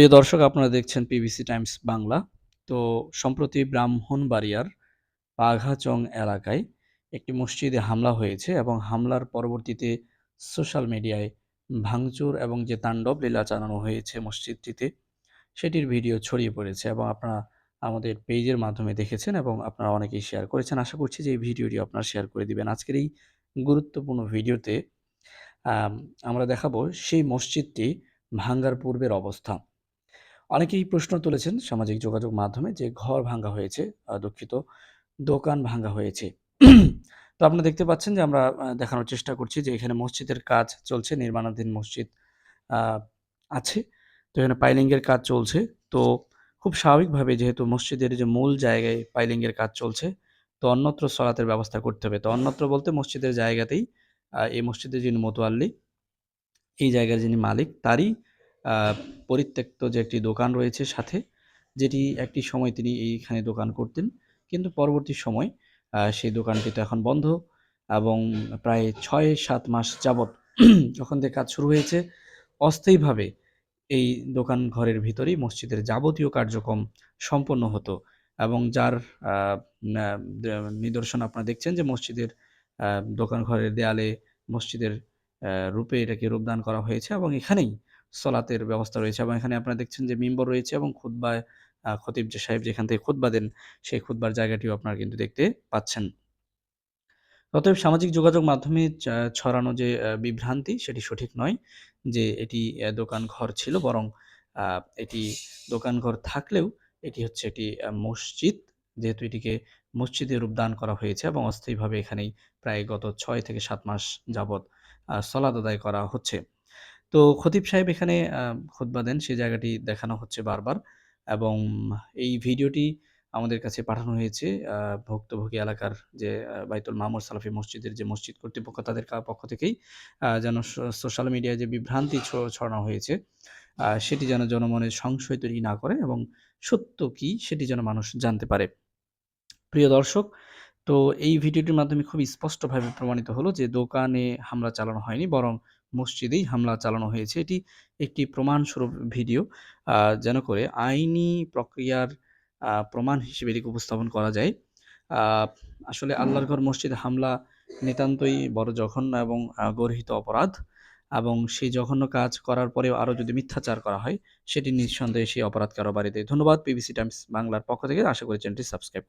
প্রিয় দর্শক, আপনারা দেখছেন পিবিসি টাইমস বাংলা। তো সম্প্রতি ব্রাহ্মণবাড়িয়ার বাঘাচং এলাকায় একটি মসজিদে হামলা হয়েছে এবং হামলার পরবর্তীতে সোশ্যাল মিডিয়ায় ভাঙচুর এবং যে তাণ্ডব লীলা চালানো হয়েছে মসজিদটিতে, সেটির ভিডিও ছড়িয়ে পড়েছে এবং আপনারা আমাদের পেজের মাধ্যমে দেখেছেন এবং আপনারা অনেকেই শেয়ার করেছেন। আশা করছি যে এই ভিডিওটি আপনারা শেয়ার করে দিবেন। আজকের এই গুরুত্বপূর্ণ ভিডিওতে আমরা দেখাবো সেই মসজিদটি ভাঙ্গার পূর্বের অবস্থা। অনেকেই প্রশ্ন তুলেছেন সামাজিক যোগাযোগ মাধ্যমে যে ঘর ভাঙ্গা হয়েছে, দুঃখিত, দোকান ভাঙ্গা হয়েছে। তো আপনারা দেখতে পাচ্ছেন যে আমরা দেখানোর চেষ্টা করছি যে এখানে মসজিদের কাজ চলছে, নির্মাণাধীন মসজিদ আ আছে। তো এখানে পাইলিং এর কাজ চলছে। তো খুব স্বাভাবিকভাবে যেহেতু মসজিদের যে মূল জায়গায় পাইলিং এর কাজ চলছে, তো অন্যত্র সলাতের ব্যবস্থা করতে হবে। তো অন্যত্র বলতে মসজিদের জায়গাতেই এই মসজিদের যিনি মোতোয়াল্লি, এই জায়গার যিনি মালিক, তারই আ পরিত্যক্ত যে একটি দোকান রয়েছে সাথে, যেটি একটি সময় তিনি এইখানে দোকান করতেন। কিন্তু পরবর্তী সময় সেই দোকানটি তো এখন বন্ধ এবং প্রায় ৬-৭ মাস যাবৎ যখন থেকে কাজ শুরু হয়েছে, অস্থায়ীভাবে এই দোকান ঘরের ভিতরেই মসজিদের যাবতীয় কার্যক্রম সম্পন্ন হতো এবং যার আ ন্যা দে নিদর্শন আপনারা দেখছেন যে মসজিদের আ দোকান ঘরের দেয়ালে মসজিদের রূপে এটাকে রূপদান করা হয়েছে এবং এখানেই সলাতের ব্যবস্থা রয়েছে এবং এখানে আপনারা দেখছেন যে মিম্বর রয়েছে এবং খুতবায় খতিব যে সাহেব যেখান থেকে খুতবা দেন, সেই খুতবার জায়গাটিও আপনারা কিন্তু দেখতে পাচ্ছেন। অতএব সামাজিক যোগাযোগ মাধ্যমে ছড়ানো যে বিভ্রান্তি, সেটি সঠিক নয় যে এটি দোকানঘর ছিল, বরং আ এটি দোকানঘর থাকলেও এটি হচ্ছে একটি মসজিদ। যেহেতু এটিকে মসজিদে রূপদান করা হয়েছে এবং অস্থায়ীভাবে এখানেই প্রায় গত ৬ থেকে ৭ মাস যাবৎ সলাত আদায় করা হচ্ছে। তো খতিব সাহেব এখানে খুতবা দেন, সেই জায়গাটি দেখানো হচ্ছে বারবার এবং এই ভিডিওটি আমাদের কাছে পাঠানো হয়েছে ভুক্তভোগী এলাকার যে বাইতুল মামুর সালাফি মসজিদের যে মসজিদ কর্তৃপক্ষ, তাদের পক্ষ থেকেই যেন সোশ্যাল মিডিয়ায় যে বিভ্রান্তি ছড়ানো হয়েছে, সেটি যেন জনমনে সংশয় তৈরি না করে এবং সত্য কি সেটি যেন মানুষ জানতে পারে। প্রিয় দর্শক, তো এই ভিডিওটির মাধ্যমে খুব স্পষ্টভাবে প্রমাণিত হলো যে দোকানে হামলা চালানো হয়নি, বরং মসজিদেই হামলা চালানো হয়েছে। এটি একটি প্রমাণস্বরূপ ভিডিও। যেন করে আইনি প্রক্রিয়ার প্রমাণ হিসেবে এটিকে উপস্থাপন করা যায়। আ আসলে আল্লাহর ঘর মসজিদে হামলা নিতান্তই বড় জঘন্য এবং গর্হিত অপরাধ এবং সেই জঘন্য কাজ করার পরেও আরও যদি মিথ্যাচার করা হয়, সেটি নিঃসন্দেহে সেই অপরাধকে আরও বাড়িয়ে দেয়। ধন্যবাদ। পিবিসি টাইমস বাংলার পক্ষ থেকে আশা করি চ্যানেলটি সাবস্ক্রাইব